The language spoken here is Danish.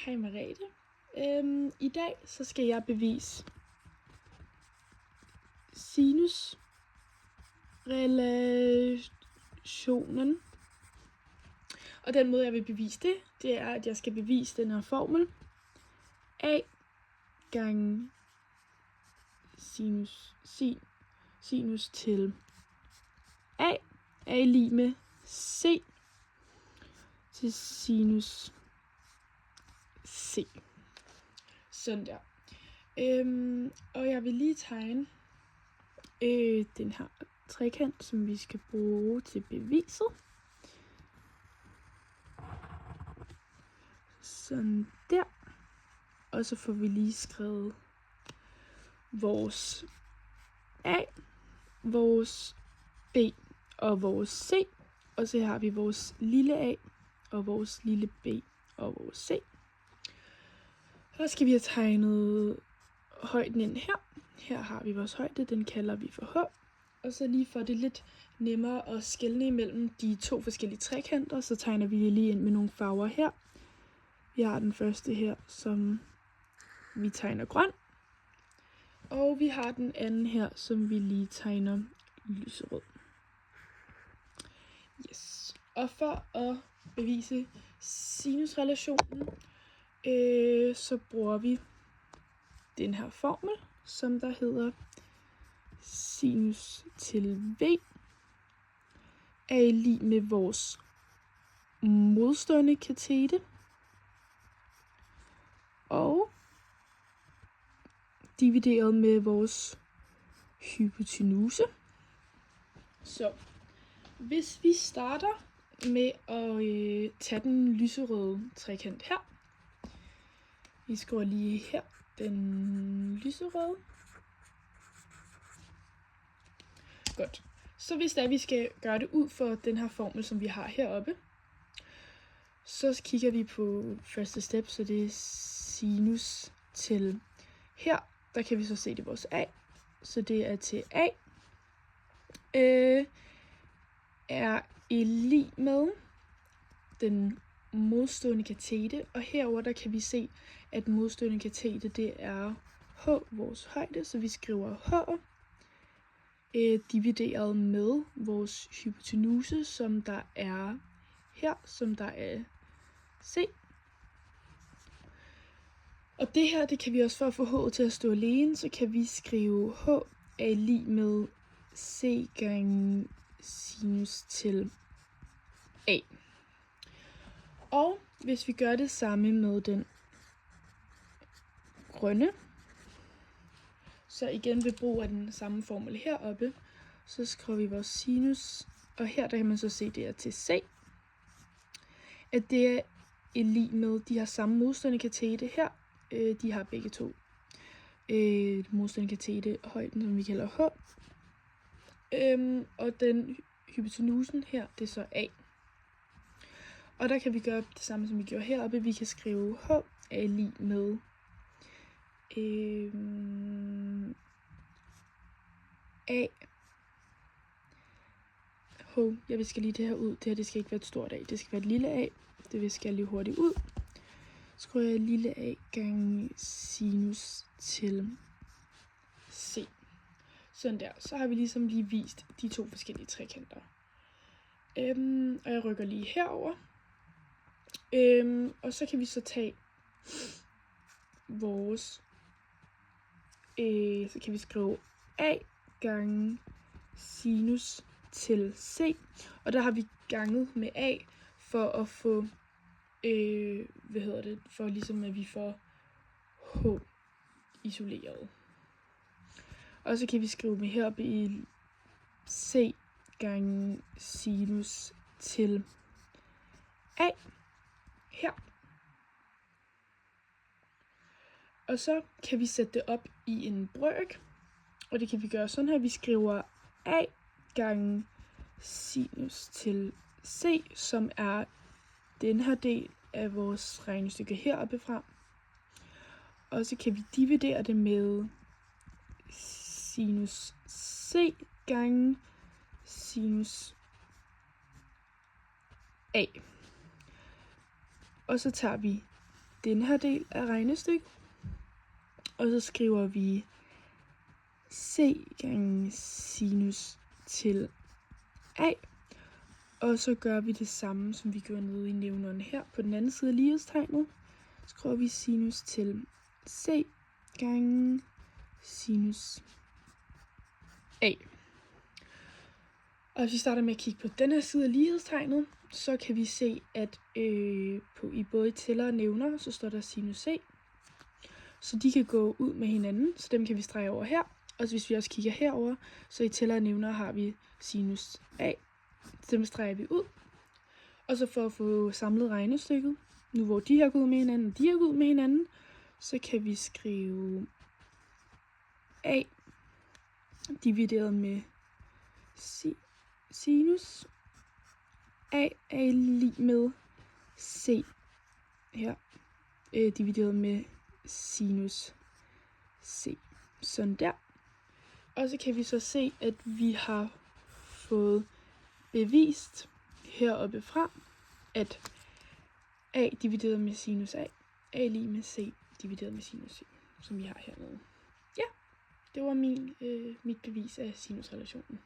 Hej Merete. I dag så skal jeg bevise sinusrelationen. Og den måde jeg vil bevise det er at jeg skal bevise den her formel. A gange sinus til A er lig med C til sinus C. Sådan der. Og jeg vil lige tegne den her trekant, som vi skal bruge til beviset. Sådan der. Og så får vi lige skrevet vores A, vores B og vores C. Og så har vi vores lille A og vores lille B og vores C. Så skal vi have tegnet højden ind her. Her har vi vores højde, den kalder vi for H. Og så lige for det lidt nemmere at skelne imellem de to forskellige trekanter, så tegner vi lige ind med nogle farver her. Vi har den første her, som vi tegner grøn. Og vi har den anden her, som vi lige tegner lyserød. Yes. Og for at bevise sinusrelationen, så bruger vi den her formel, som der hedder sinus til V er lig med vores modstående katete og divideret med vores hypotenuse. Så hvis vi starter med at tage den lyserøde trekant her. Vi skriver lige her den lyserøde. Godt. Så hvis vi skal gøre det ud for den her formel, som vi har heroppe, så kigger vi på første step, så det er sinus til her. Der kan vi så se det vores A. Så det er til A. Er lig med den modstående katete, og herover der kan vi se, at modstående katete det er H, vores højde, så vi skriver H divideret med vores hypotenuse, som der er her, som der er C. Og det her, det kan vi også for at få H til at stå alene, så kan vi skrive H er lig med C gange sinus til A. Og hvis vi gør det samme med den grønne, så igen ved brug af den samme formel heroppe, så skriver vi vores sinus, og her der kan man så se, det er til C, at det er lig med, de har samme modstående katete her, de har begge to modstående katete højden, som vi kalder H, og den hypotenusen her, det er så A. Og der kan vi gøre det samme, som vi gjorde heroppe. Vi kan skrive H er lig med A. Jeg visker lige det her ud. Det her det skal ikke være et stort A. Det skal være et lille A. Det visker jeg lige hurtigt ud. Så skriver jeg lille A gange sinus til C. Sådan der. Så har vi ligesom lige vist de to forskellige trekanter. Og jeg rykker lige herover. Og så kan vi så tage vores, så kan vi skrive A gange sinus til C, og der har vi ganget med A for at få, for ligesom at vi får H isoleret. Og så kan vi skrive med heroppe i C gange sinus til A her. Og så kan vi sætte det op i en brøk, og det kan vi gøre sådan her. Vi skriver A gange sinus til C, som er den her del af vores regnestykke heroppe fra. Og så kan vi dividere det med sinus C gange sinus A. Og så tager vi den her del af regnestykket. Og så skriver vi c gange sinus til a. Og så gør vi det samme, som vi gjorde nede i nævneren her. På den anden side af lighedstegnet skriver vi sinus til c gange sinus a. Og hvis vi starter med at kigge på den her side af lighedstegnet, så kan vi se, at i både tæller og nævner, så står der sinus c. Så de kan gå ud med hinanden, så dem kan vi strege over her. Og så hvis vi også kigger herover, så i tæller og nævner har vi sinus a. Så dem streger vi ud. Og så for at få samlet regnestykket, nu hvor de her går ud med hinanden, og de her går ud med hinanden, så kan vi skrive a divideret med sinus a er lig med c her, divideret med sinus c. Sådan der. Og så kan vi så se, at vi har fået bevist heroppe fra, at a divideret med sinus a er lig med c divideret med sinus c, som vi har hernede. Ja, det var mit bevis af sinusrelationen.